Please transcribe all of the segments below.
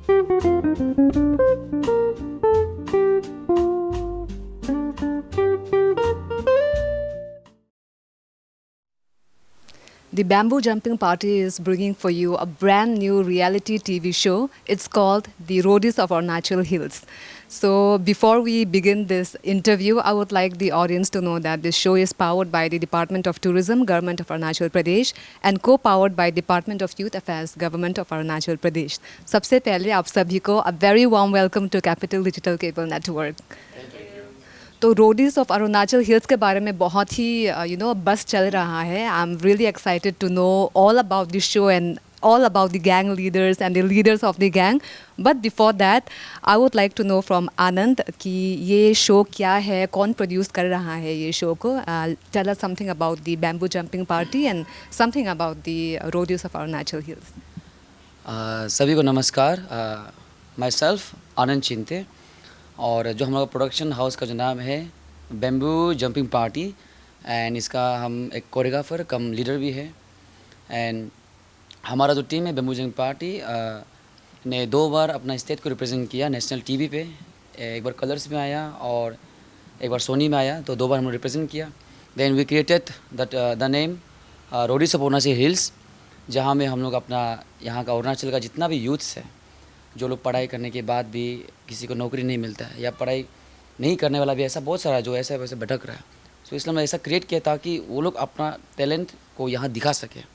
The Bamboo Jumping Party is bringing for you a brand new reality TV show. It's called The Roadies of Arunachal Hills. So before we begin this interview, I would like the audience to know that this show is powered by the Department of Tourism, Government of Arunachal Pradesh, and co-powered by Department of Youth Affairs, Government of Arunachal Pradesh. सबसे पहले आप सभी को a very warm welcome to Capital Digital Cable Network. तो Roadies of Arunachal Hills के बारे में बहुत ही बस चल रहा है. I am really excited to know all about this show and all about the gang leaders and the leaders of the gang. But before that, I would like to know from Anand कि ये show क्या है, कौन produce कर रहा है ये show को. Tell us something about the Bamboo Jumping Party and something about the Roadies of Arunachal Hills. सभी को नमस्कार. माई सेल्फ आनंद चिंते, और जो हम लोग प्रोडक्शन हाउस का जो नाम है बैम्बू जंपिंग पार्टी, एंड इसका हम एक कोरियोग्राफर कम लीडर भी है. एंड हमारा जो टीम है बैम्बू जंपिंग पार्टी ने 2 बार अपना स्टेट को रिप्रेजेंट किया नेशनल टीवी पे. एक बार कलर्स में आया और एक बार सोनी में आया, तो 2 बार हम रिप्रेजेंट किया. Then we created the name Roadies of Arunachal Hills, जहाँ में हम लोग अपना यहाँ का अरुणाचल का जितना भी यूथ्स है, जो लोग पढ़ाई करने के बाद भी किसी को नौकरी नहीं मिलता है, या पढ़ाई नहीं करने वाला भी ऐसा बहुत सारा जो ऐसा वैसे भटक रहा है. तो इसलिए मैं ऐसा क्रिएट किया ताकि वो लोग अपना टैलेंट को यहाँ दिखा सके.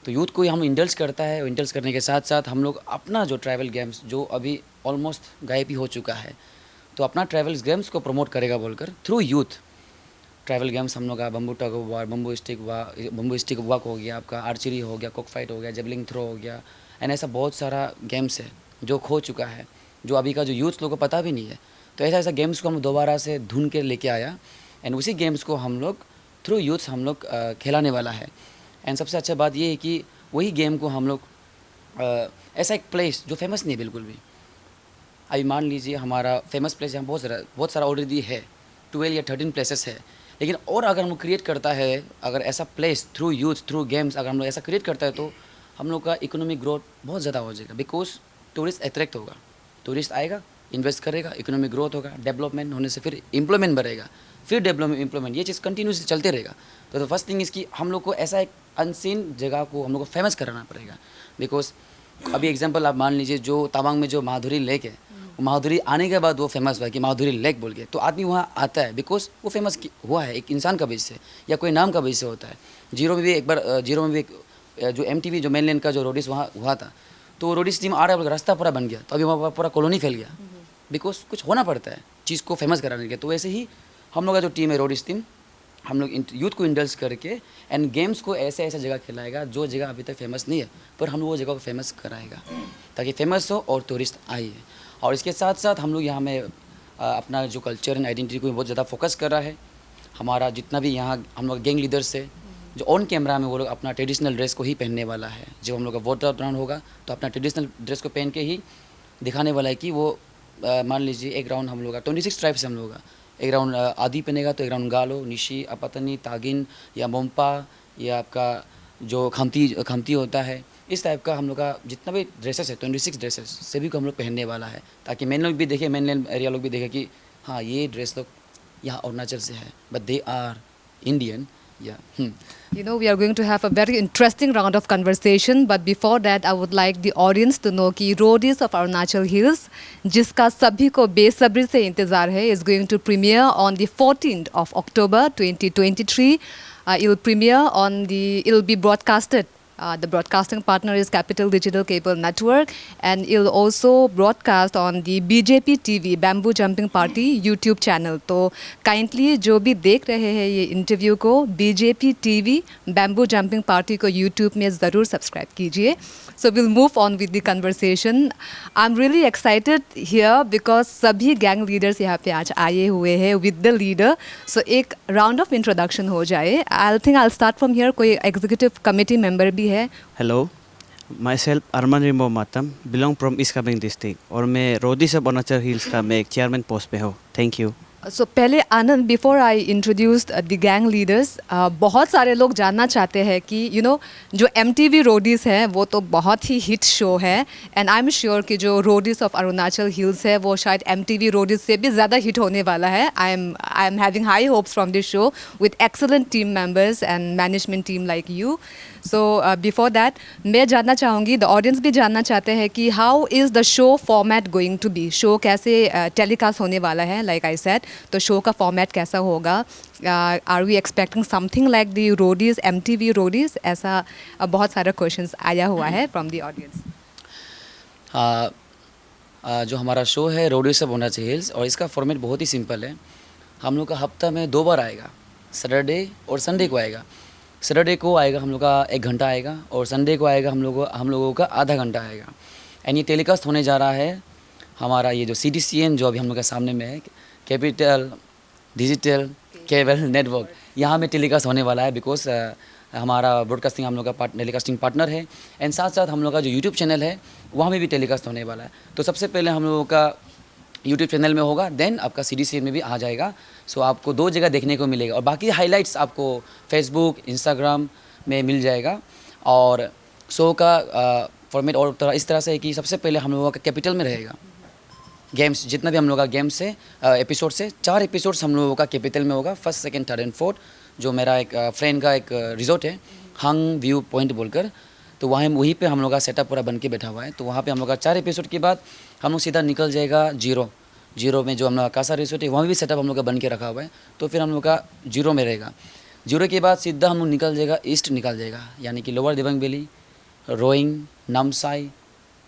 तो यूथ को हम इंडल्स करता है, इंडल्स करने के साथ साथ हम लोग अपना जो ट्रैवल गेम्स जो अभी ऑलमोस्ट गायब ही हो चुका है, तो अपना ट्रैवल गेम्स को प्रमोट करेगा बोलकर थ्रू यूथ. ट्रैवल गेम्स हम लोग का बम्बू टग वार, बम्बू स्टिक वॉक हो गया, आपका आर्चरी हो गया, कॉक फाइट हो गया, जेवलिंग थ्रो हो गया, एंड ऐसा बहुत सारा गेम्स है जो खो चुका है, जो अभी का जो यूथ लोगों को पता भी नहीं है. तो ऐसा गेम्स को हम दोबारा से ढूंढ के लेके आया, एंड उसी गेम्स को हम लोग थ्रू यूथ हम लोग खिलाने वाला है. एंड सबसे अच्छा बात ये है कि वही गेम को हम लोग ऐसा एक प्लेस जो फेमस नहीं है बिल्कुल भी. अभी मान लीजिए हमारा फेमस प्लेस यहाँ बहुत सारा ऑलरेडी है, 12 या 13 प्लेसेस है. लेकिन और अगर हम लोग क्रिएट करता है, अगर ऐसा place through youth through games अगर हम लोग ऐसा क्रिएट करता है, तो हम लोग का इकोनॉमिक ग्रोथ बहुत ज़्यादा हो जाएगा. बिकॉज टूरिस्ट अट्रैक्ट होगा, टूरिस्ट आएगा, इन्वेस्ट करेगा, इकोनॉमिक ग्रोथ होगा, डेवलपमेंट होने से फिर एम्प्लॉयमेंट बढ़ेगा, फिर डेवलपमेंट, ये चीज़ कंटिन्यूसली चलते रहेगा. तो फर्स्ट थिंग इसकी हम लोग को ऐसा एक अनसीन जगह को हम लोग को फेमस कराना पड़ेगा. बिकॉज अभी एग्जांपल आप मान लीजिए जो तवांग में जो माधुरी लेक है, माधुरी आने के बाद वो फेमस हुआ कि माधुरी लेक बोल के, तो आदमी वहाँ आता है बिकॉज वो फेमस हुआ है एक इंसान का वजह से या कोई नाम का वजह से होता है. जीरो में भी एक जो MTV जो मेनलैंड का जो रोडीज वहाँ हुआ था, तो रोडीज टीम आ रहा है, रास्ता पूरा बन गया, तो अभी वहाँ पूरा कॉलोनी फैल गया. बिकॉज कुछ होना पड़ता है चीज़ को फेमस कराने के. तो वैसे ही हम लोग का जो टीम है रोडीज टीम, हम लोग यूथ को इंडल्स करके एंड गेम्स को ऐसे जगह खिलाएगा जो जगह अभी तक फेमस नहीं है, पर हम लोग वो जगह को फेमस कराएगा ताकि फेमस हो और टूरिस्ट आइए. और इसके साथ साथ हम लोग यहाँ में अपना जो कल्चर एंड आइडेंटिटी को बहुत ज़्यादा फोकस कर रहा है. हमारा जितना भी यहाँ हम लोग गैंग लीडर्स है, जो ऑन कैमरा में वो लोग अपना ट्रेडिशनल ड्रेस को ही पहनने वाला है. जब हम लोग का वोट राउंड होगा तो अपना ट्रेडिशनल ड्रेस को पहन के ही दिखाने वाला है कि वो मान लीजिए एक राउंड हम लोग का 26 ट्राइब्स हम लोग का, एक राउंड आदि पहनेगा, तो एक राउंड गालो, निशी, अपतनी, तागिन या मोम्पा या आपका जो खमती होता है, इस टाइप का हम लोग का जितना भी ड्रेसेस है 26 ड्रेसेस सभी को हम लोग पहनने वाला है, ताकि मेन लोग भी देखें, मेनलैंड एरिया लोग भी देखें कि हाँ ये ड्रेस लोग यहाँ अरुणाचल से है, but they are Indian. You know, we are going to have a very interesting round of conversation, but before that, I would like the audience to know कि Roadies of Arunachal Hills, जिसका सभी को बेसब्री से इंतज़ार है, is going to premiere on the 14th of October 2023. It'll be broadcasted. The broadcasting partner is Capital Digital Cable Network, and it'll also broadcast on the BJP TV Bamboo Jumping Party YouTube channel. तो kindly जो भी देख रहे हैं ये interview को, BJP TV Bamboo Jumping Party को YouTube में ज़रूर सब्सक्राइब कीजिए. So we'll move on with the conversation. I'm really excited here because सभी gang leaders यहाँ पे आज आए हुए हैं with the leader. So एक round of introduction हो जाए. I'll start from here. कोई executive committee member भी है? Hello, myself Arman Rimbo Matam, belong from East Cameron district, और मैं रोडीज ऑफ अरुणाचल हिल्स का मैं एक चेयरमैन पोस्ट पे हूँ. Thank you. सो पहले Anand, before I introduce the gang leaders, बहुत सारे लोग जानना चाहते हैं कि जो MTV रोडीज़ है वो तो बहुत ही हिट शो है, एंड आई एम श्योर कि जो रोडीज़ ऑफ अरुणाचल हिल्स है वो शायद MTV रोडीज़ से भी ज़्यादा हिट होने वाला है. I am having high hopes from this show with excellent team members and management team like you. So before that मैं जानना चाहूँगी, द ऑडियंस भी जानना चाहते हैं कि how is the show format going to be. Show कैसे telecast होने वाला है, लाइक आई सेड, तो शो का फॉर्मेट कैसा होगा. Are we expecting something like the Roadies, MTV Roadies? ऐसा बहुत सारा क्वेश्चंस आया हुआ है फ्रॉम द ऑडियंस. जो हमारा शो है रोडीज ऑफ अरुणाचल हिल्स, और इसका फॉर्मेट बहुत ही सिंपल है. हम लोग का हफ्ता में 2 बार आएगा, सैटरडे और संडे को आएगा. सैटरडे को आएगा हम लोग का 1 घंटा आएगा, और संडे को आएगा हम लोगों का आधा घंटा आएगा. एंड ये टेलीकास्ट होने जा रहा है हमारा ये जो CDCN जो अभी हम लोग के सामने में है, कैपिटल डिजिटल केबल नेटवर्क, यहाँ में टेलीकास्ट होने वाला है. बिकॉज हमारा ब्रॉडकास्टिंग हम लोग का टेलीकास्टिंग पार्टनर है, एंड साथ साथ हम लोग का जो यूट्यूब चैनल है वहाँ में भी टेलीकास्ट होने वाला है. तो सबसे पहले हम लोगों का यूट्यूब चैनल में होगा, देन आपका CDCN में भी आ जाएगा. सो आपको 2 जगह देखने को मिलेगा, और बाकी हाइलाइट्स आपको फेसबुक, इंस्टाग्राम में मिल जाएगा. और शो का फॉर्मेट और इस तरह से है कि सबसे पहले हम लोगों का कैपिटल में रहेगा. गेम्स जितना भी हम लोग का गेम्स से एपिसोड से 4 एपिसोड्स हम लोगों का कैपिटल में होगा, first, second, third and fourth. जो मेरा एक फ्रेंड का एक रिजॉर्ट है, हंग व्यू पॉइंट बोलकर, तो वहीं पे हम लोग का सेटअप पूरा बन के बैठा हुआ है. तो वहाँ पे हम लोग का 4 एपिसोड के बाद हम लोग सीधा निकल जाएगा जीरो में, जो हम लोग का कासा रिसोर्ट है वहाँ भी सेटअप हम लोग का बन के रखा हुआ है. तो फिर हम लोग का जीरो में रहेगा. जीरो के बाद सीधा हम लोग निकल जाएगा ईस्ट, निकल जाएगा यानी कि लोअर दिबांग वैली, रोइंग, नामसाई,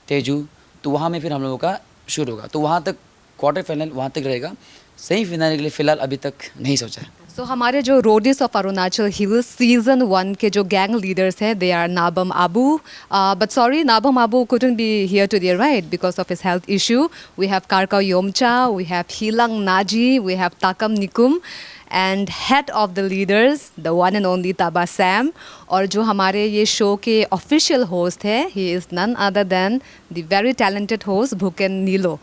तेजू. तो वहाँ में फिर हम लोगों का शूट होगा. तो वहाँ तक क्वार्टर फाइनल वहाँ तक रहेगा. सही फाइनल के लिए फ़िलहाल अभी तक नहीं सोचा है. सो हमारे जो Roadies of Arunachal Hills season 1 के जो गैंग लीडर्स हैं, they are Nabam Abu. But sorry, Nabam Abu couldn't be here today, right, because of his health issue. We have Karkao Yomcha, we have Hilang Naji, we have Takam Nikum, and head of the leaders, the one and only Taba Sam. और जो हमारे ये show के official host है, he is none other than the very talented host Bhuken Nilo.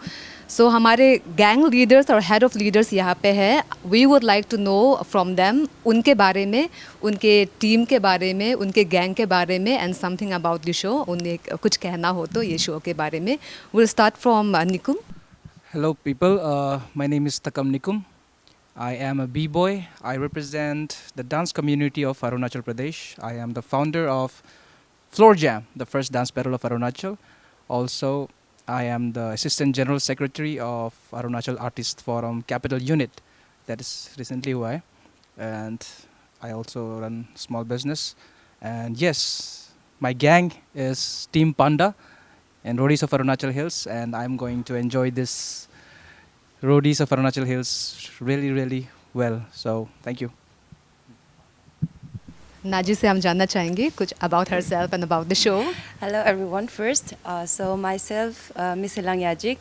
So हमारे gang leaders और head of leaders यहाँ पे है. We would like to know from them उनके बारे में, उनके टीम के बारे में, उनके गैंग के बारे में, and something about the show. उन्हें कुछ कहना हो तो ये शो के बारे में. Will start from Nikum. Hello people, my name is Takam Nikum. I am a b-boy. I represent the dance community of Arunachal Pradesh. I am the founder of Floor Jam, the first dance battle of Arunachal. Also, I am the Assistant General Secretary of Arunachal Artist Forum Capital Unit. That is recently who I am. And I also run small business. And yes, my gang is Team Panda and Roadies of Arunachal Hills. And I'm going to enjoy this Roadies of Arunachal Hills really, really well. So, thank you. Nazi से हम जानना चाहेंगे कुछ about her self and about the show. Hello everyone. First, so myself, Miss Hilang Yajik,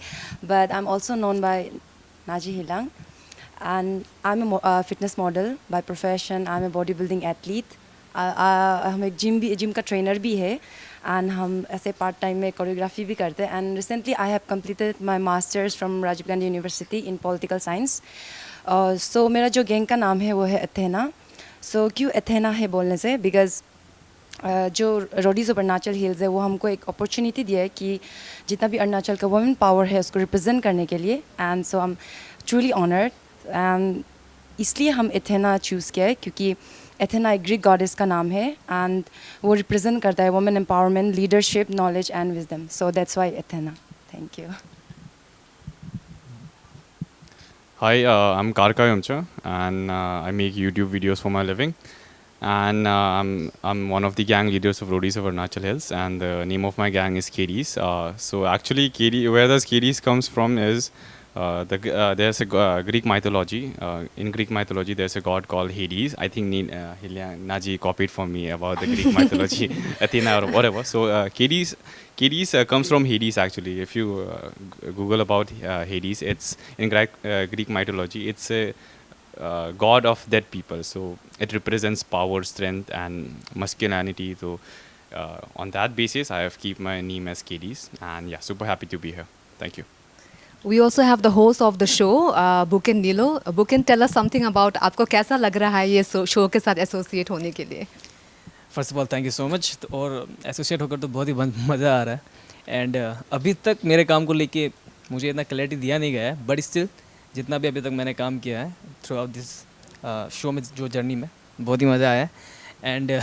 but I'm also known by Naji Hilang, and I'm a fitness model by profession. I'm a bodybuilding athlete. हम एक gym का trainer भी है, and हम ऐसे part time में choreography भी करते हैं. And recently I have completed my masters from Rajiv Gandhi university in political science. So मेरा जो गैंग का नाम है वो है एथेना. सो क्यों एथेना है बोलने से, बिकॉज जो रोडीज़ ऑफ अरुणाचल हिल्स है वो हमको एक अपॉर्चुनिटी दिया है कि जितना भी अरुणाचल का वुमेन पावर है उसको रिप्रेजेंट करने के लिए. And so I am truly honoured, and इसलिए हम एथेना चूज़ किया है क्योंकि एथेना एक ग्रीक गॉडेस का नाम है, एंड वो रिप्रेजेंट करता है women empowerment, leadership, knowledge and wisdom. So that's why Athena. Thank you. Hi, I'm Karka Yomcha, and I make YouTube videos for my living. And I'm one of the gang leaders of Roadies of Arunachal Hills, and the name of my gang is KDs. So actually, where does KDs comes from is there's a Greek mythology. In Greek mythology, there's a god called Hades. I think Naji copied from me about the Greek mythology, Athena or whatever. So KDs comes from Hades actually. If you Google about Hades, it's in Greek mythology. It's a god of dead people. So it represents power, strength, and masculinity. So on that basis, I have kept my name as KDs. And yeah, super happy to be here. Thank you. We also have the host of the show, Buken Nilo. Buken, tell us something about आपको कैसा लग रहा है ये show के साथ associate होने के लिए? First of all thank you so much. और एसोसिएट होकर तो बहुत ही मज़ा आ रहा है। एंड अभी तक मेरे काम को लेके मुझे इतना क्लैरिटी दिया नहीं गया है, बट स्टिल जितना भी अभी तक मैंने काम किया है थ्रू आउट दिस शो में, जो जर्नी में बहुत ही मज़ा आया है। एंड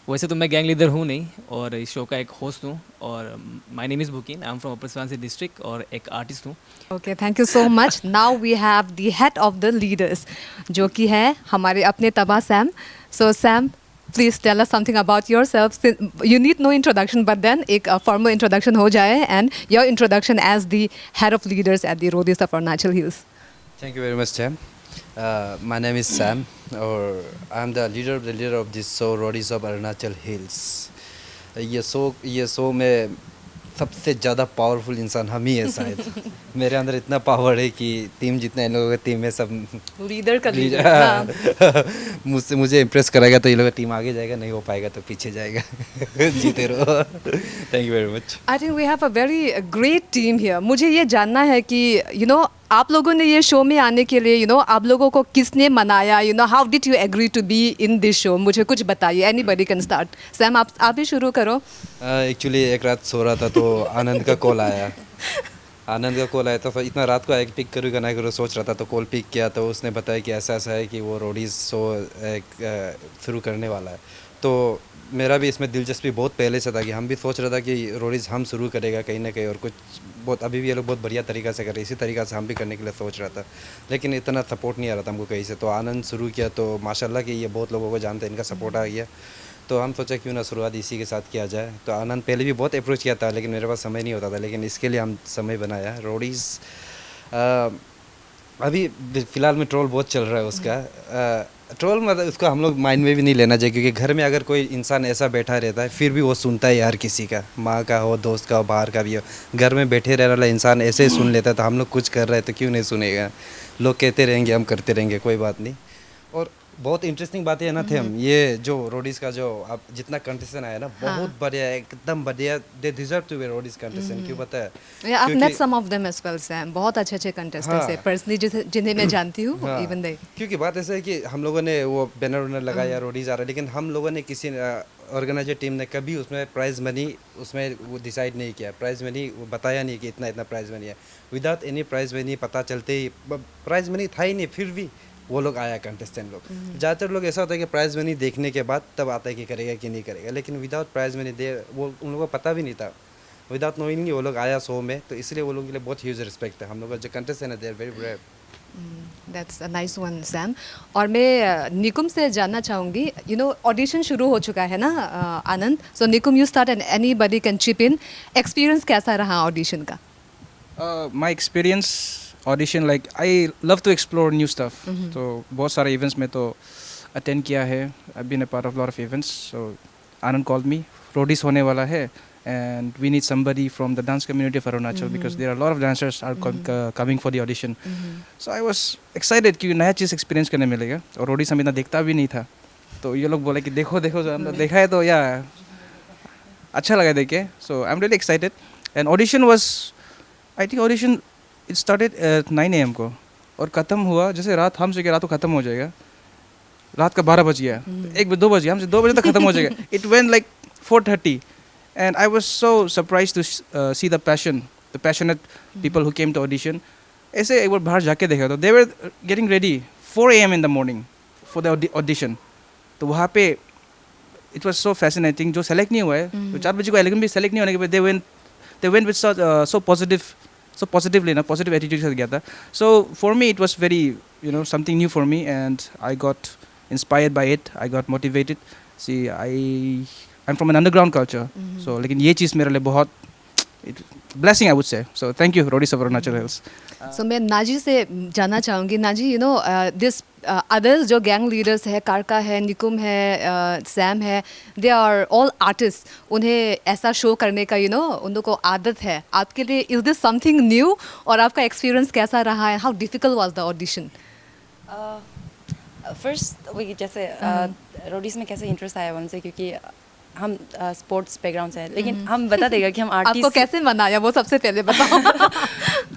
वैसे तो मैं गैंग लीडर हूँ नहीं, और इस शो का एक होस्ट हूँ, और my name is बुकिन, I am from upper Subansiri district, और एक आर्टिस्ट हूँ। Okay, thank you so much. Now we have the head of the leaders, जो कि है हमारे अपने तबा Sam. So Sam, please tell us something about yourself. You need no introduction, but then एक formal introduction हो जाए, and your introduction as the head of leaders at the Roadies of Arunachal Hills. Thank you very much, Sam. My name is Sam, or I'm the leader of this show, Roadies of Arunachal Hills. ये show में सबसे ज़्यादा powerful इंसान हम ही है शायद। मेरे अंदर इतना पावर है कि टीम जितना इन लोगों का टीम है सब लीडर का लीडर। मुझे इम्प्रेस कराएगा तो ये लोग का टीम आगे जाएगा, नहीं हो पाएगा तो पीछे जाएगा। जीते रहो। Thank you very much. I think we have a very great team here. मुझे ये जानना है कि आप लोगों ने ये शो में आने के लिए आप लोगों को किसने मनाया, how did you agree to be in this show? मुझे कुछ बताइए। Anybody can start. Sam, आप ही शुरू करो। एक्चुअली एक रात सो रहा था तो आनंद का कॉल आया। तो इतना रात को आया, पिक करूँगा ना करूँ सोच रहा था, तो कॉल पिक किया तो उसने बताया कि ऐसा ऐसा है कि वो रोडीज़ शो शुरू करने वाला है। तो मेरा भी इसमें दिलचस्पी बहुत पहले से था कि हम भी सोच रहा था कि रोडीज़ हम शुरू करेगा कहीं ना कहीं, और कुछ बहुत अभी भी ये लोग बहुत बढ़िया तरीक़ा से कर रहे हैं, इसी तरीक़ा से हम भी करने के लिए सोच रहा था, लेकिन इतना सपोर्ट नहीं आ रहा था हमको कहीं से। तो आनंद शुरू किया तो माशाल्लाह कि ये बहुत लोगों को जानते हैं, इनका सपोर्ट आ गया, तो हम सोचा क्यों ना शुरुआत इसी के साथ किया जाए। तो आनंद पहले भी बहुत अप्रोच किया था, लेकिन मेरे पास समय नहीं होता था, लेकिन इसके लिए हम समय बनाया। रोडीज़ अभी फ़िलहाल में ट्रोल बहुत चल रहा है उसका। ट्रोल मतलब उसको हम लोग माइंड में भी नहीं लेना चाहिए, क्योंकि घर में अगर कोई इंसान ऐसा बैठा रहता है फिर भी वो सुनता है यार, किसी का, माँ का हो, दोस्त का हो, बाहर का भी हो, घर में बैठे रहने वाला इंसान ऐसे ही सुन लेता है। तो हम लोग कुछ कर रहे हैं तो क्यों नहीं सुनेगा, लोग कहते रहेंगे, हम करते रहेंगे, कोई बात नहीं। और बहुत इंटरेस्टिंग बातें है ना थे हम, ये जो रोडीज़ का जो अब जितना कंटेस्टेंट आया ना, बहुत बढ़िया, एकदम बढ़िया। They deserve to be Roadies contestant. क्यों पता है? I've met some of them as well, Sam. बहुत अच्छे कंटेस्टेंट्स हैं पर्सनली, जिन्हें मैं जानती हूँ। इवन दे, क्योंकि बात ऐसा है कि हम लोगों ने वो बैनर वैनर लगाया, रोडीज़ आ रहा है, लेकिन हम लोगों ने किसी ऑर्गेनाइजर टीम ने कभी उसमें प्राइज़ मनी उसमें वो डिसाइड नहीं किया, प्राइज़ मनी वो बताया नहीं कि इतना इतना प्राइज़ मनी है। विदाउट एनी प्राइज़ मनी पता चलते ही, प्राइज़ मनी था ही नहीं, फिर भी वो लोग आया कंटेस्टेंट लोग। ज़्यादातर लोग ऐसा होता है कि प्राइज़ मनी देखने के बाद तब आता है कि करेगा कि नहीं करेगा, लेकिन विदाउट प्राइज़ मनी दे वो उन लोगों को पता भी नहीं था। विदाउट नोइंग वो लोग आया शो में, तो इसलिए वो लोगों के लिए बहुत ह्यूज रिस्पेक्ट है। हम लोग का जो कंटेस्टेंट है they are very brave. That's a nice one, Sam. और मैं निकुम से जानना चाहूँगी, ऑडिशन शुरू हो चुका है ना Anand? So Nikum, you start and anybody can chip in. Experience कैसा रहा ऑडिशन का? My experience audition, like I love to explore new stuff. तो बहुत सारे इवेंट्स में तो अटेंड किया है, I been a part of lot of events. So Anand called me, Roadies होने वाला है and we need somebody from the dance community of Arunachal because there are a lot of dancers are coming for the audition. So I was excited कि नया चीज़ experience करने मिलेगा, और Roadies हम इतना देखता भी नहीं था, तो ये लोग बोले कि देखो जो हमने देखा है तो या अच्छा लगा देख के। So I'm really excited and audition was, I think audition it started at 9 AM को और ख़त्म हुआ जैसे रात, हमसे क्या रात को ख़त्म हो जाएगा, रात का 12 बज गया, 1-2 बज गया, हमसे 2 बजे तक ख़त्म हो जाएगा। It went like 4:30 and I was so surprised to see the passionate people who came to audition. ऐसे एक बार बाहर जाके देखा तो they were getting ready 4 AM in the morning for the audition. तो वहाँ पे it was so fascinating. जो select नहीं हुआ है तो 4 बजे को, लेकिन भी select नहीं होने के बाद they went with so positively ना, positive attitude से गया था. So for me it was very something new for me and I got inspired by it. I got motivated. See, I'm from an underground culture, so लेकिन ये चीज़ मेरे लिए बहुत blessing I would say. So thank you, Roadies of Arunachal Hills. So मैं Nazi से जानना चाहूँगी, Nazi this others जो gang leaders है, कारका है, निकुम है, सैम है, they are all artists. उन्हें ऐसा शो करने का उन लोगों को आदत है। आपके लिए is this something new और आपका experience कैसा रहा है? How difficult was the audition? First वही जैसे रोडीज़ में कैसे इंटरेस्ट आया उनसे, क्योंकि हम स्पोर्ट्स बैकग्राउंड से हैं, लेकिन हम बता देगा कि हम आपको आर्टिस्ट कैसे बनाया वो सबसे पहले बताओ।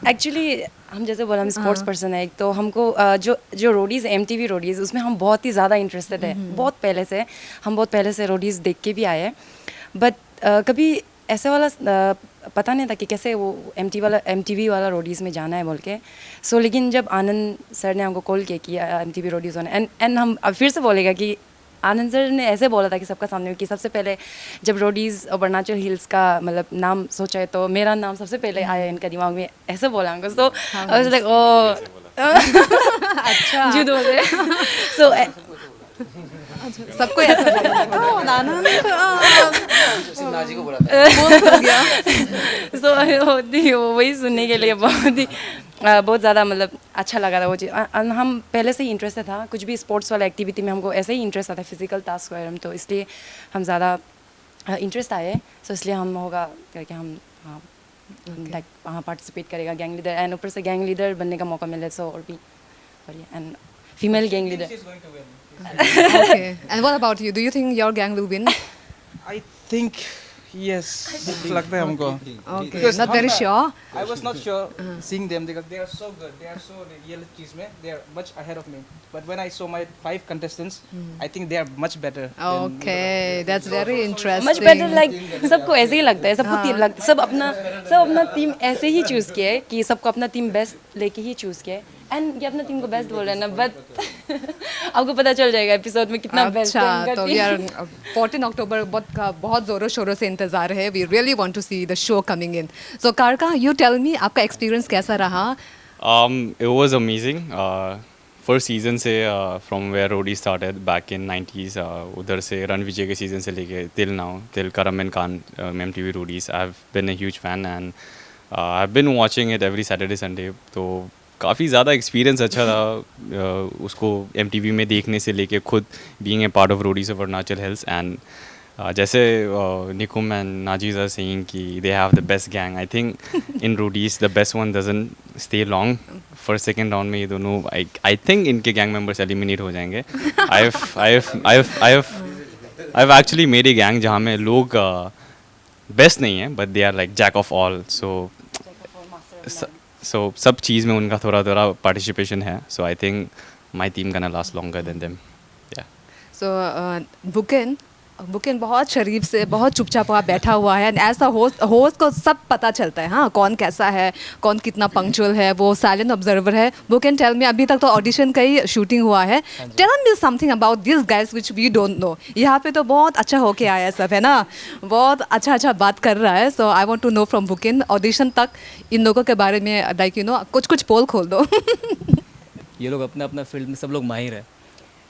एक्चुअली हम जैसे बोला हम स्पोर्ट्स पर्सन है, तो हमको जो रोडीज़ MTV रोडीज़ उसमें हम बहुत ही ज़्यादा इंटरेस्टेड है। बहुत पहले से हम बहुत पहले से रोडीज़ देख के भी आए हैं, बट कभी ऐसे वाला पता नहीं था कि कैसे वो MTV वाला रोडीज़ में जाना है बोल के। सो लेकिन जब आनंद सर ने हमको कॉल किया कि MTV रोडीज़ होना एंड हम अब फिर से बोलेगा कि आनंद सर ने ऐसे बोला था कि सबका सामने कि सबसे पहले जब रोडीज़ और अरुणाचल हिल्स का मतलब नाम सोचा है तो मेरा नाम सबसे पहले आया इनका दिमाग में, ऐसे बोला हमको। सो आई वाज लाइक ओ अच्छा जी बोल रहे सो सबको ऐसा बोला आनंद सिर्फ नाजी को बोला था। सो वही सुनने के लिए बहुत ज़्यादा मतलब अच्छा लगा था वो चीज़। हम पहले से ही इंटरेस्टेड था, कुछ भी स्पोर्ट्स वाला एक्टिविटी में हमको ऐसे ही इंटरेस्ट आता है, फिजिकल टास्क वगैरह में, तो इसलिए हम ज़्यादा इंटरेस्ट आए। सो इसलिए हम होगा करके हम लाइक वहाँ पार्टिसिपेट करेगा गैंग लीडर, एंड ऊपर से गैंग लीडर बनने का मौका मिले सो और भी बढ़िया, and female gang leader. Okay. And what about you? Do you think your gang will win? I think yes, लगता है हमको. Okay. Because Not very sure. I was not sure seeing them because they are so good. They are so realities में. They are much ahead of me. But when I saw my 5 contestants, I think they are much better. Okay, that's very interesting. Much better like सबको ऐसे ही लगता है, सबको team लगता है, सब अपना टीम ऐसे ही चूज़ किया है कि सबको अपना टीम बेस्ट लेके ही चूज़ किया है। एंड ये अपना टीम को बेस्ट बोल रहे हैं ना, बट आपको पता चल जाएगा एपिसोड में कितना बेस्ट है अच्छा, इनका तो team। यार 14 अक्टूबर बहुत ज़ोरों शोरों से इंतज़ार है। We really want to see the show coming in. So Karka, you tell me आपका एक्सपीरियंस कैसा रहा? It was amazing. First season से from where Rodi started back in 90s, उधर से रण विजय के सीजन से लेके till now, till Karam and Khan MTV Rodis, I've been a huge fan and I've been watching it every Saturday Sunday. तो काफ़ी ज़्यादा experience अच्छा था उसको MTV में देखने से लेके खुद being a part of Rodis of Arunachal Hills and जैसे Nikum and Najiz are saying कि they have the best gang. I think in Rodis the best one doesn't stay long. First second round में ये दोनों I think इनके gang members eliminate हो जाएंगे. I've actually made a gang जहाँ में लोग best नहीं हैं but they are like jack of all. So सब चीज़ में उनका थोड़ा पार्टिसिपेशन है. So I think my team gonna last longer than them. Yeah. So बुकिन बहुत शरीफ से बहुत चुपचाप वहाँ बैठा हुआ है। एज अ होस्ट को सब पता चलता है, हाँ, कौन कैसा है, कौन कितना पंक्चुअल है, वो साइलेंट ऑब्जर्वर है। बुकिन टेल मी, अभी तक तो ऑडिशन का ही शूटिंग हुआ है, tell me something about this guys which we don't know. यहाँ पे तो बहुत अच्छा होके आया है सब, है ना, बहुत अच्छा बात कर रहा है। So I want to know from booking audition तक इन लोगों के बारे में, लाइक यू नो, कुछ पोल खोल दो। ये लोग अपना फील्ड में सब लोग माहिर है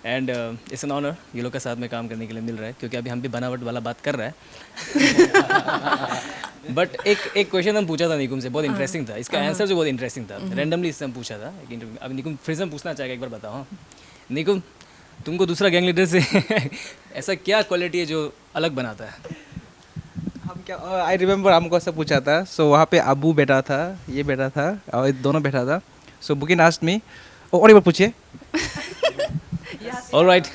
एंड इट्स एन ऑनर ये लोग के साथ में काम करने के लिए मिल रहा है, क्योंकि अभी हम भी बनावट वाला बात कर रहे हैं। बट एक क्वेश्चन हम पूछा था निकुम से, बहुत इंटरेस्टिंग था, इसका आंसर जो बहुत इंटरेस्टिंग था, रैंडमली इससे हम पूछा था एक इंटरव्यू। अब निकुम फिर से हम पूछना चाहेगा, एक बार बताओ निकुम, तुमको दूसरा गैंग लीडर से ऐसा क्या क्वालिटी है जो अलग बनाता है? हम क्या आई रिमेम्बर हमको ऐसा पूछा था। सो वहाँ पे अबू बैठा था, ये बैठा था और दोनों बैठा था। सो बुकिन आस्क्ड मी, और एक बार पूछिए। All right,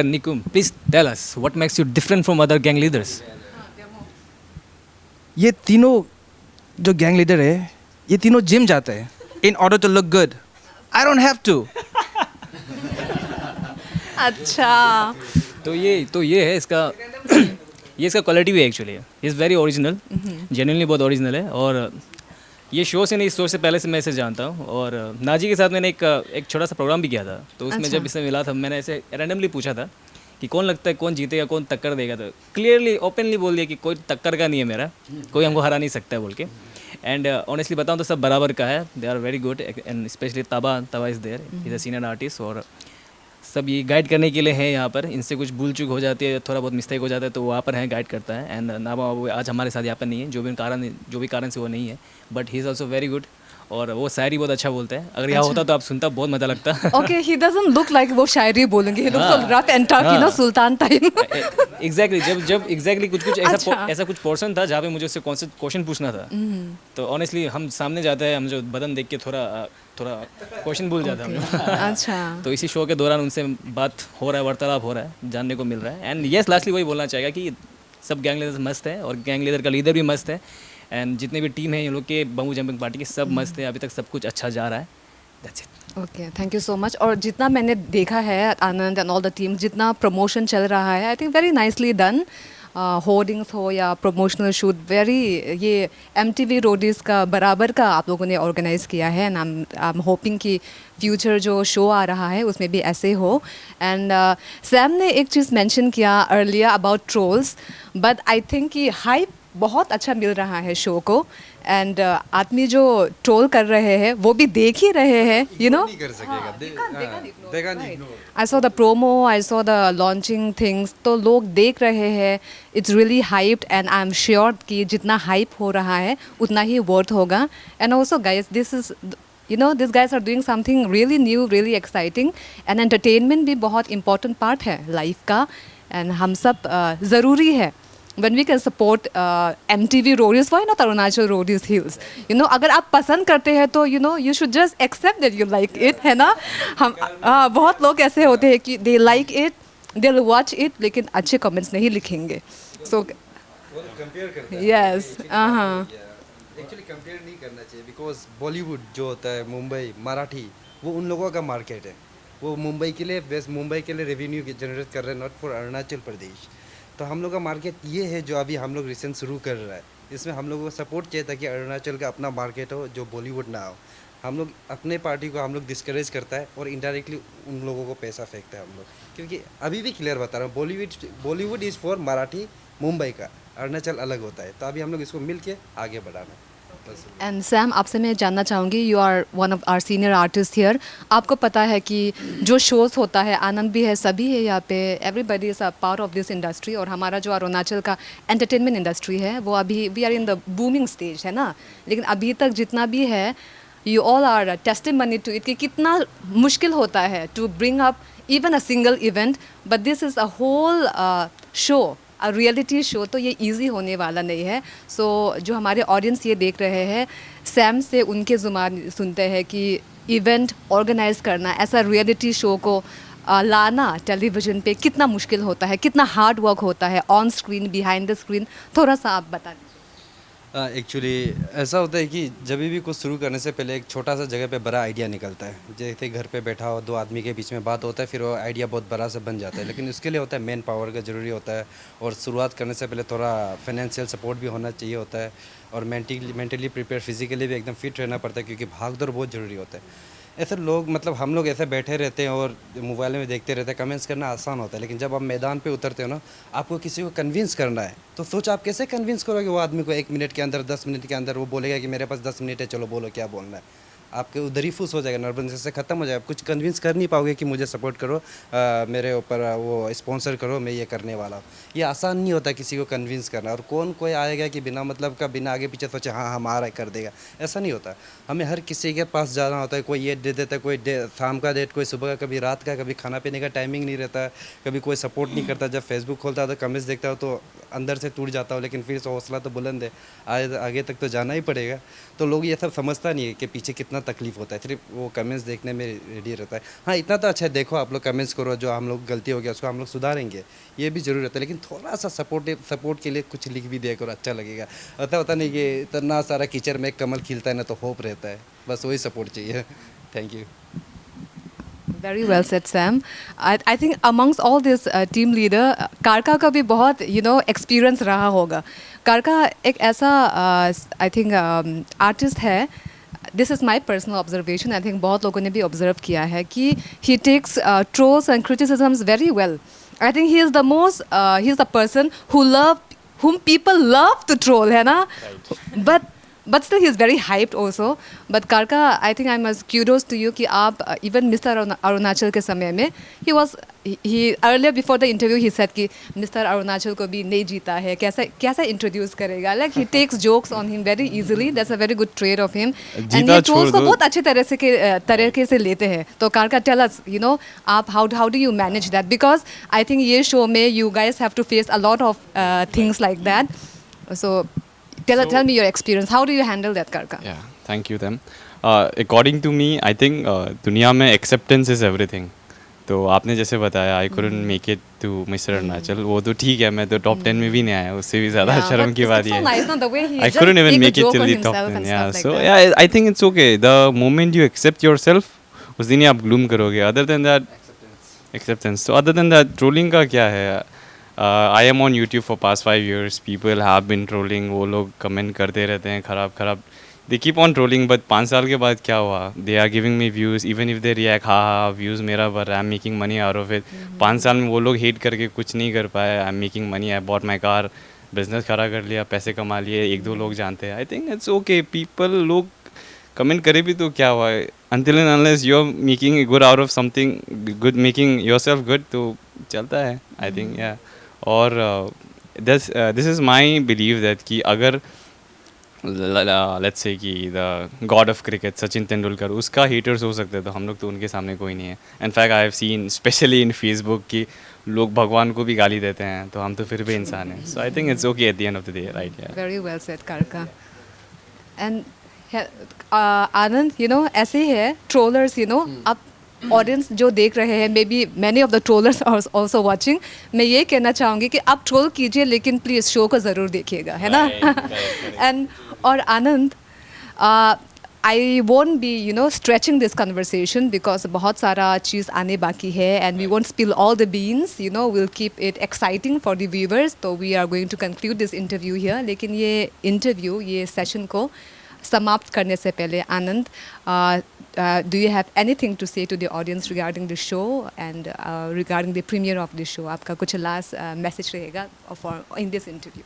Nikum, please tell us what makes you different from other gang leaders. ये तीनों जो गैंग लीडर है, ये तीनों जिम जाते हैं in order to look good. I don't have to. अच्छा, तो ये है इसका ये इसका क्वालिटी भी है actually. Is very original, genuinely बहुत ओरिजिनल है। और ये शो से नहीं, इस शो से पहले से मैं इसे जानता हूँ। और नाजी के साथ मैंने एक छोटा सा प्रोग्राम भी किया था, तो उसमें जब इससे मिला था, मैंने ऐसे रैंडमली पूछा था कि कौन लगता है कौन जीतेगा, कौन टक्कर देगा, तो क्लियरली ओपनली बोल दिया कि कोई टक्कर का नहीं है मेरा, कोई हमको हरा नहीं सकता है बोल के। एंड ऑनेस्टली बताऊँ तो सब बराबर का है, they are very good, and specially Taba is there, is a senior artist, और सब ये गाइड करने के लिए हैं यहाँ पर। इनसे कुछ भूल चूक हो जाती है, थोड़ा बहुत मिस्टेक हो जाता है, तो वहाँ पर हैं, गाइड करता है। एंड नाबा वो आज हमारे साथ यहाँ पर नहीं है, जो भी कारण से वो नहीं है, but he is also very good, और वो शायरी बहुत अच्छा बोलते हैं। अगर यहाँ होता तो आप सुनता, बहुत मज़ा लगता। Okay, he doesn't look like वो शायरी बोलेंगे, he looks rough and tough, you know, Sultan time. Exactly, जब एग्जैक्टली कुछ ऐसा कुछ पोर्शन था जहाँ पे मुझे उससे क्वेश्चन पूछना था, तो ऑनेस्टली हम सामने जाते हैं, हम जो बदन देख के थोड़ा क्वेश्चन भूल जाता है। अच्छा, तो इसी शो के दौरान उनसे बात हो रहा है, वार्तालाप हो रहा है, जानने को मिल रहा है। एंड यस, लास्टली वही बोलना चाहेगा कि सब गैंग लीडर्स मस्त है और गैंग लीडर का लीडर भी मस्त है एंड जितने भी टीम है ये लोग के बम्बू जंपिंग पार्टी के सब मस्त है, अभी तक सब कुछ अच्छा जा रहा है। That's it. Okay, thank you so much. और जितना मैंने देखा है आनंद एंड ऑल द टीम, जितना प्रमोशन चल रहा है, I think very nicely done. Hoardings हो या प्रमोशनल शूट, वेरी ये MTV रोडीज़ का बराबर का आप लोगों ने ऑर्गेनाइज़ किया है एंड आई एम होपिंग कि फ्यूचर जो शो आ रहा है उसमें भी ऐसे हो। एंड सैम ने एक चीज़ मेंशन किया earlier about trolls, but I think कि हाइप बहुत अच्छा मिल रहा है शो को एंड आदमी जो ट्रोल कर रहे हैं वो भी देख ही रहे हैं, यू नो। नहीं कर सकेगा, देगा नहीं। I saw the promo, I saw the launching things, तो लोग देख रहे हैं। It's really hyped and I am sure कि जितना हाइप हो रहा है उतना ही वर्थ होगा। And also guys, this is you know, these guys are doing something really new, really exciting, and entertainment भी बहुत important part है life का, and हम सब ज़रूरी है when we can support MTV Roadies, why not Arunachal Roadies Hills? You know, अगर आप पसंद करते हैं तो you know you should just accept that you like it, है ना। हम बहुत लोग ऐसे होते हैं कि they like it, they'll watch it, लेकिन अच्छे comments नहीं लिखेंगे। So कंपेयर करता है। yes, एक्चुअली कंपेयर नहीं करना चाहिए, बिकॉज बॉलीवुड जो होता है, मुंबई मराठी, वो उन लोगों का मार्केट है। वो मुंबई के लिए बेस्ट, मुंबई के लिए रेवेन्यू जनरेट कर रहे हैं, नॉट फॉर अरुणाचल प्रदेश। तो हम लोग का मार्केट ये है जो अभी हम लोग रिसेंट शुरू कर रहा है। इसमें हम लोगों को सपोर्ट चाहिए ताकि अरुणाचल का अपना मार्केट हो जो बॉलीवुड ना हो। हम लोग अपने पार्टी को हम लोग डिस्करेज करता है और इनडायरेक्टली उन लोगों को पैसा फेंकता है हम लोग, क्योंकि अभी भी क्लियर बता रहा हूँ, बॉलीवुड इज़ फॉर मराठी मुंबई का, अरुणाचल अलग होता है। तो अभी हम लोग इसको मिल के आगे बढ़ाना है। एंड सैम, आपसे मैं जानना चाहूँगी, you are one of our senior artist here. आपको पता है कि जो शोज़ होता है, आनंद भी है, सभी है यहाँ पे, everybody is a part of this industry. और हमारा जो अरुणाचल का एंटरटेनमेंट इंडस्ट्री है वो अभी we are in the booming stage, है ना। लेकिन अभी तक जितना भी है, you all are testimony to it कि कितना मुश्किल होता है to bring up even a single event, but this is a whole show, reality show, तो ये इजी होने वाला नहीं है। सो जो हमारे ऑडियंस ये देख रहे हैं, सैम से उनके ज़ुबान सुनते हैं कि इवेंट ऑर्गेनाइज करना, ऐसा रियलिटी शो को लाना टेलीविज़न पे कितना मुश्किल होता है, कितना हार्ड वर्क होता है on screen, behind the screen, थोड़ा सा आप बता दीजिए। एक्चुअली ऐसा होता है कि जब भी कुछ शुरू करने से पहले एक छोटा सा जगह पे बड़ा आइडिया निकलता है। जैसे घर पे बैठा हो, दो आदमी के बीच में बात होता है, फिर वो आइडिया बहुत बड़ा सा बन जाता है। लेकिन उसके लिए होता है मैन पावर का ज़रूरी होता है, और शुरुआत करने से पहले थोड़ा फाइनेंशियल सपोर्ट भी होना चाहिए होता है, और मेंटली प्रिपेयर, फिजिकली भी एकदम फिट रहना पड़ता है, क्योंकि भाग दौड़ बहुत ज़रूरी होता है। ऐसे लोग, मतलब हम लोग ऐसे बैठे रहते हैं और मोबाइल में देखते रहते हैं, कमेंट्स करना आसान होता है। लेकिन जब आप मैदान पे उतरते हो ना, आपको किसी को कन्विंस करना है, तो सोच आप कैसे कन्विंस करोगे वो आदमी को 1 मिनट के अंदर, 10 मिनट के अंदर। वो बोलेगा कि मेरे पास 10 मिनट है, चलो बोलो क्या बोलना है। आपके उधर ही फूस हो जाएगा, नर्वसनेस से ख़त्म हो जाएगा। कुछ कन्विंस कर नहीं पाओगे कि मुझे सपोर्ट करो, मेरे ऊपर वो स्पॉन्सर करो, मैं ये करने वाला हूँ। ये आसान नहीं होता किसी को कन्विंस करना। और कौन कोई आएगा कि बिना मतलब का, बिना आगे पीछे सोचे हाँ हम आ रहा है कर देगा, ऐसा नहीं होता। हमें हर किसी के पास जाना होता है। कोई ये दे देता है, कोई शाम का डेट, कोई सुबह का, कभी रात का, कभी खाना पीने का टाइमिंग नहीं रहता है, कभी कोई सपोर्ट नहीं करता। जब फेसबुक खोलता है तो कमेंट्स देखता हो तो अंदर से टूट जाता हो, लेकिन फिर से हौसला तो बुलंद है, आगे तक तो जाना ही पड़ेगा। तो लोग ये सब समझता नहीं है कि पीछे कितना तकलीफ होता है, सिर्फ वो कमेंट्स देखने में रेडी रहता है। हाँ, इतना तो अच्छा है, देखो आप लोग कमेंट्स करो, जो हम लोग गलती हो गया उसको हम लोग सुधारेंगे, ये भी जरूर रहता है। लेकिन थोड़ा सा सपोर्ट के लिए कुछ लिख भी दिया करो, अच्छा लगेगा। ऐसा होता नहीं कि इतना सारा कीचड़ में एक कमल खिलता है ना, तो होप रहता है, बस वही सपोर्ट चाहिए। Thank you. Very well said, Sam. I think amongst all this team leader, कारका का भी बहुत experience रहा होगा। कारका एक ऐसा I think artist है, this is my personal observation, I think बहुत लोगों ने भी observe किया है कि he takes trolls and criticisms very well. I think he is the most, he is the person whom people love to troll, है ना? But still he is very hyped also. But Karka, I think I must kudos to you कि आप even Mr. Arunachal के समय में he earlier before the interview he said कि Mr. Arunachal को भी नहीं जीता है, कैसा introduce करेगा, like he takes jokes on him very easily. That's a very good trait of him. And ये trolls को बहुत अच्छे तरीके से लेते हैं। तो Karka, tell us, आप how do you manage that? Because I think ये show में you guys have to face a lot of things like that. So tell me your experience. How do you handle that, Karka? Yeah, thank you, them. According to me, I think दुनिया में acceptance is everything. तो आपने जैसे बताया I couldn't make it to Mister Arunachal, वो तो ठीक है, मैं तो टॉप 10 में भी नहीं आया, उससे भी ज़्यादा शर्म की बात ये है। I couldn't even make it till the top 10. Yeah, so yeah, I think it's okay. The moment you accept yourself, उस दिन ही आप ग्लूम करोगे. Other than that, acceptance. So other than that, trolling का क्या है? I am on YouTube for past 5 years. People have been trolling. वो लोग comment करते रहते हैं खराब खराब. They keep on trolling, but 5 साल के बाद क्या हुआ? They are giving me views. Even if they react, हाँ views मेरा बढ़ रहा है. I'm making money out of it. 5 साल में वो लोग hate करके कुछ नहीं कर पाए. I'm making money. I bought my car. Business खड़ा कर लिया, पैसे कमा लिए, 1-2 लोग जानते हैं. I think it's okay. People लोग कमेंट करे भी तो क्या हुआ है? Until and unless you are making good out of something good, making yourself good, तो चलता है आई थिंक. या और this is my believe that कि अगर लेट्स से कि the god of cricket Sachin Tendulkar, उसका हेटर्स हो सकते हैं, तो हम लोग तो उनके सामने कोई नहीं है. In fact I have seen specially in Facebook कि लोग भगवान को भी गाली देते हैं, तो हम तो फिर भी इंसान हैं. So I think it's okay at the end of the day, right? Yeah very well said Karka. And Anand, you know ऐसे ही है ट्रोलर्स, यू नो अब ऑडियंस जो देख रहे हैं, maybe many of the trollers are also watching. मैं ये कहना चाहूँगी कि आप ट्रोल कीजिए, लेकिन प्लीज़ शो को ज़रूर देखिएगा, है ना? एंड और आनंद, I won't be, you know, stretching this conversation because बहुत सारा चीज़ आने बाकी है, and we won't spill all the beans, you know, we'll keep it exciting for the viewers. So we are going to conclude this interview here. लेकिन ये interview, ये session को समाप्त करने से पहले आनंद, do you have anything to say to the audience regarding the show and regarding the premiere of the show? आपका कुछ last message रहेगा for in this interview?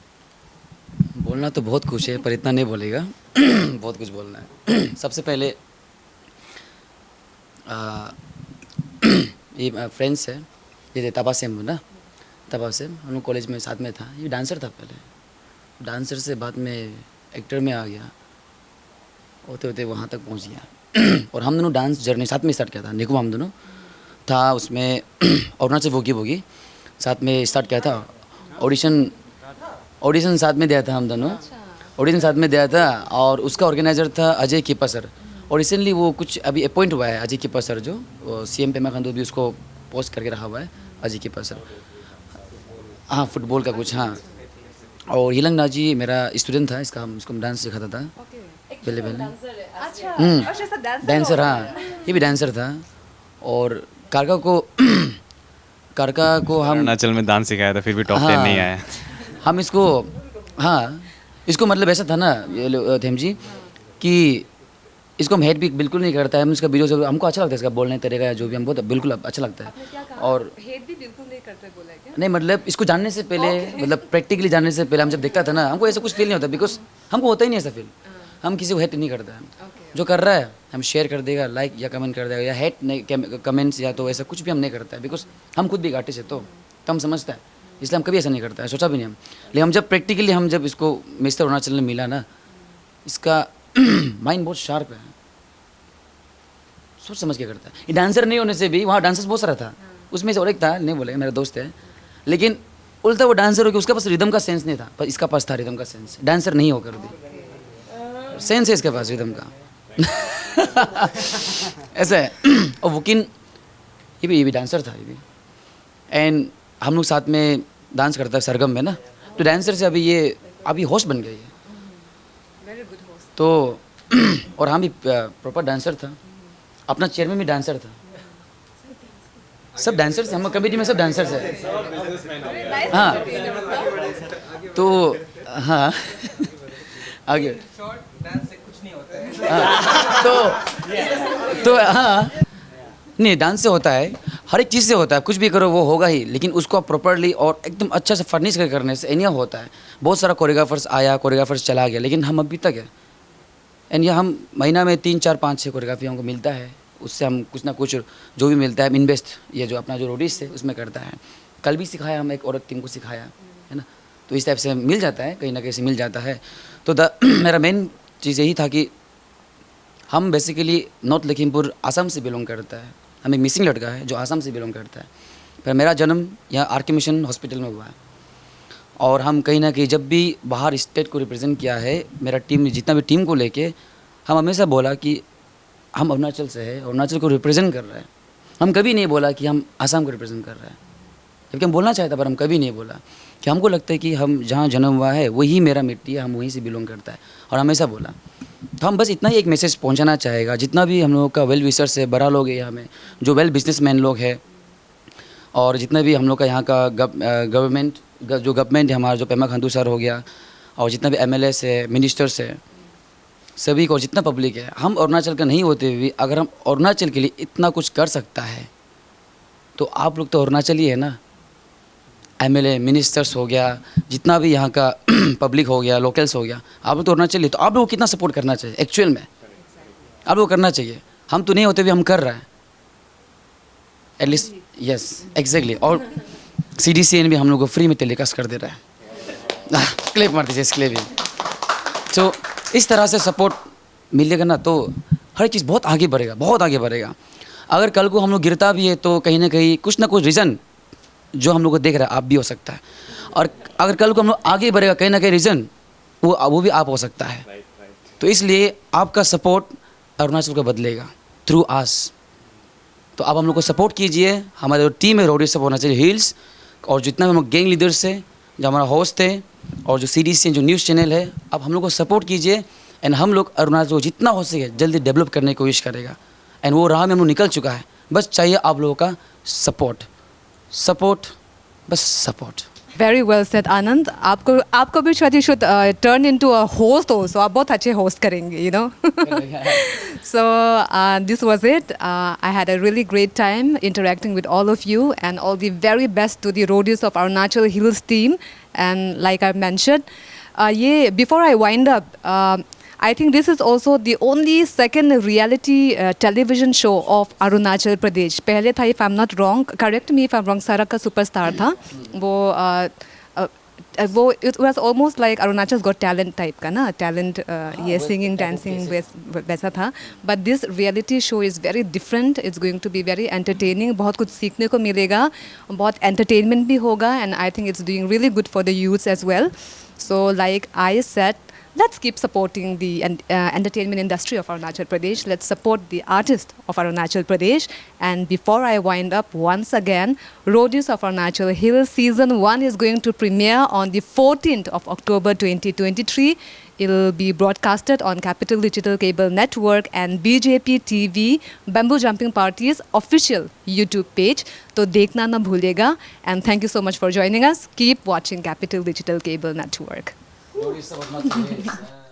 बोलना तो बहुत कुछ है, पर इतना नहीं बोलेगा. बहुत कुछ बोलना है. सबसे पहले ये फ्रेंड्स है, ये तबासम ना, तबासम हम लोग कॉलेज में साथ में था. ये डांसर था पहले, डांसर से बाद में एक्टर में आ गया, होते होते वहाँ तक पहुँच गया. और हम दोनों डांस जर्नी साथ में स्टार्ट किया था. निकुम हम दोनों था उसमें, अरुणाचल वोगी वोगी साथ में स्टार्ट किया था. ऑडिशन साथ में दिया था हम दोनों, ऑडिशन साथ में दिया था. और उसका ऑर्गेनाइजर था अजय किपा सर. और रिसेंटली वो कुछ अभी अपॉइंट हुआ है अजय किपा सर, जो CM पेमा खांडू भी उसको पोस्ट करके रखा हुआ है अजय किपा सर. हाँ, फुटबॉल का कुछ. हाँ, और हिलंग नाजी मेरा स्टूडेंट था, इसको डांस सिखाता था पहले डांसर. हाँ, ये भी डांसर था. और कारका को हम अरुणाचल में डांस सिखाया था, फिर भी टॉप 10 नहीं आया. हम इसको, हाँ इसको मतलब ऐसा था ना थेम जी, कि इसको हम हेट भी बिल्कुल नहीं करता है. हम इसका वीडियो से हमको अच्छा लगता है, इसका बोलने तरीका जो भी हम बहुत बिल्कुल अच्छा लगता है. और हेट भी बिल्कुल नहीं करते बोला है क्या? नहीं, मतलब इसको जानने से पहले, मतलब प्रैक्टिकली जानने से पहले हम जब देखता था ना, हमको ऐसा कुछ फील नहीं होता, बिकॉज हमको होता ही नहीं ऐसा फील. हम किसी को हेट नहीं करता है. जो कर रहा है हम शेयर कर देगा, लाइक या कमेंट कर देगा, या हेट नहीं कमेंट्स या तो ऐसा कुछ भी हम नहीं करता है, बिकॉज हम खुद भी एक आर्टिस्ट है, तो हम समझता है, इसलिए हम कभी ऐसा नहीं करता है, सोचा भी नहीं हम. लेकिन हम जब प्रैक्टिकली हम जब इसको मिस्टर अरुणाचल ने मिला ना, इसका माइंड बहुत शार्प है, सोच समझ के करता है. ये डांसर नहीं होने से भी वहाँ डांसर्स बहुत सारा था, उसमें से और एक था, नहीं बोले मेरा दोस्त है, लेकिन उल्टा वो डांसर हो गया, उसका पास रिदम का सेंस नहीं था, पर इसका पास था रिदम का सेंस. डांसर नहीं होकर भी सेंस है इसके पास रिदम का. ऐसा है. और वकीन ये भी डांसर था, ये भी. एंड हम लोग साथ में डांस करता है सरगम में ना, तो डांसर से अभी होस्ट बन गई है. Very good host. तो और हम भी प्रॉपर डांसर था, अपना चेयरमैन भी डांसर था, सब डांसर से, हम कमेटी में सब डांसर है. हाँ, तो हाँ आगे तो हाँ, नहीं डांस से होता है, हर एक चीज़ से होता है, कुछ भी करो वो होगा ही, लेकिन उसको प्रॉपरली और एकदम अच्छा से फर्निश करने से नहीं होता है. बहुत सारा कोरियोग्राफर्स आया, कोरियोग्राफर्स चला गया, लेकिन हम अभी तक है. एंड ये हम महीना में 3, 4, 5, 6 कोरियोग्राफी हमको मिलता है, उससे हम कुछ ना कुछ जो भी मिलता है इन्वेस्ट, ये जो अपना जो रोडीज है उसमें करता है. कल भी सिखाया, हम एक औरत टीम को सिखाया है ना, तो इस टाइप से मिल जाता है, कहीं ना कहीं से मिल जाता है. तो मेरा मेन चीज़ यही था कि हम बेसिकली नॉर्थ लखीमपुर आसाम से बिलोंग करता है. हम एक मिसिंग लड़का है जो आसाम से बिलोंग करता है, पर मेरा जन्म यहाँ RK मिशन हॉस्पिटल में हुआ है. और हम कहीं ना कहीं जब भी बाहर स्टेट को रिप्रेजेंट किया है, मेरा टीम जितना भी टीम को लेके हम हमेशा बोला कि हम अरुणाचल से है, अरुणाचल को रिप्रेजेंट कर रहे हैं. हम कभी नहीं बोला कि हम आसाम को रिप्रेजेंट कर रहे हैं, जबकि हम बोलना चाहता पर हम कभी नहीं बोला कि हमको लगता है कि हम जहाँ जन्म हुआ है वही मेरा मिट्टी है, हम वहीं से बिलोंग करता है, और हमेशा बोला। तो हम बस इतना ही एक मैसेज पहुँचाना चाहेगा, जितना भी हम लोगों का वेल विशर्स है, बड़ा लोग है यहाँ में, जो वेल बिजनेसमैन लोग हैं, और जितना भी हम लोग का यहाँ का गवर्नमेंट है हमारा, जो पेमा खांडू सर हो गया, और जितना भी MLAs है, मिनिस्टर्स है, सभी को, जितना पब्लिक है, हम अरुणाचल का नहीं होते हुए अगर हम अरुणाचल के लिए इतना कुछ कर सकता है तो आप लोग तो अरुणाचल ही है ना। MLA मिनिस्टर्स हो गया, जितना भी यहाँ का पब्लिक हो गया, लोकल्स हो गया, आप लोग तो अरुणाचल ही, तो आप लोग को कितना सपोर्ट करना चाहिए एक्चुअल में, आप लोग करना चाहिए। हम तो नहीं होते हुए हम कर रहे हैं एटलीस्ट, यस एग्जैक्टली। और CDCN भी हम लोग को फ्री में टेलीकास्ट कर दे रहा है। क्लिप मार दीजिए इसके लिए भी। तो इस तरह से सपोर्ट मिलेगा ना तो हर चीज़ बहुत आगे बढ़ेगा, बहुत आगे बढ़ेगा। अगर कल को हम लोग गिरता भी है तो कहीं ना कुछ रीज़न जो हम लोग को देख रहा है आप भी हो सकता है, और अगर कल को हम लोग आगे बढ़ेगा कहीं ना कहीं रीज़न वो भी आप हो सकता है। तो इसलिए आपका सपोर्ट अरुणाचल को बदलेगा थ्रू आस। तो आप हम लोग को सपोर्ट कीजिए। हमारे जो टीम है रोडीज ऑफ अरुणाचल हिल्स, और जितना भी हम लोग गैंग लीडर्स है, जो हमारा होस्ट है, और जो CDC जो न्यूज़ चैनल है, आप हम लोग को सपोर्ट कीजिए। एंड हम लोग अरुणाचल को जितना हो सके जल्दी डेवलप करने की कोशिश करेगा। एंड वो राह में हम लोग निकल चुका है, बस चाहिए आप लोगों का सपोर्ट, बस support. Very well said, Anand. आपको भी शायद you should turn into a host also. आप बहुत अच्छे host करेंगे, you know. So this was it. I had a really great time interacting with all of you, and all the very best to the Roadies of Arunachal Hills team. And like I mentioned, before I wind up, I think this is also the only second reality television show of Arunachal Pradesh. पहले था, if I'm not wrong, correct me if I'm wrong, सारा का superstar था वो it was almost like Arunachal's Got Talent type का ना, talent ये singing, dancing वैसा था. But this reality show is very different. It's going to be very entertaining. बहुत कुछ सीखने को मिलेगा, बहुत entertainment भी होगा, and I think it's doing really good for the youths as well. So like I said, let's keep supporting the entertainment industry of Arunachal Pradesh. Let's support the artists of Arunachal Pradesh. And before I wind up, once again, Roadies of Arunachal Hills Season 1 is going to premiere on the 14th of October 2023. It will be broadcasted on Capital Digital Cable Network and BJP TV, Bamboo Jumping Party's official YouTube page. So देखना ना भूलेगा. And thank you so much for joining us. Keep watching Capital Digital Cable Network. Roadies of Arunachal Hills.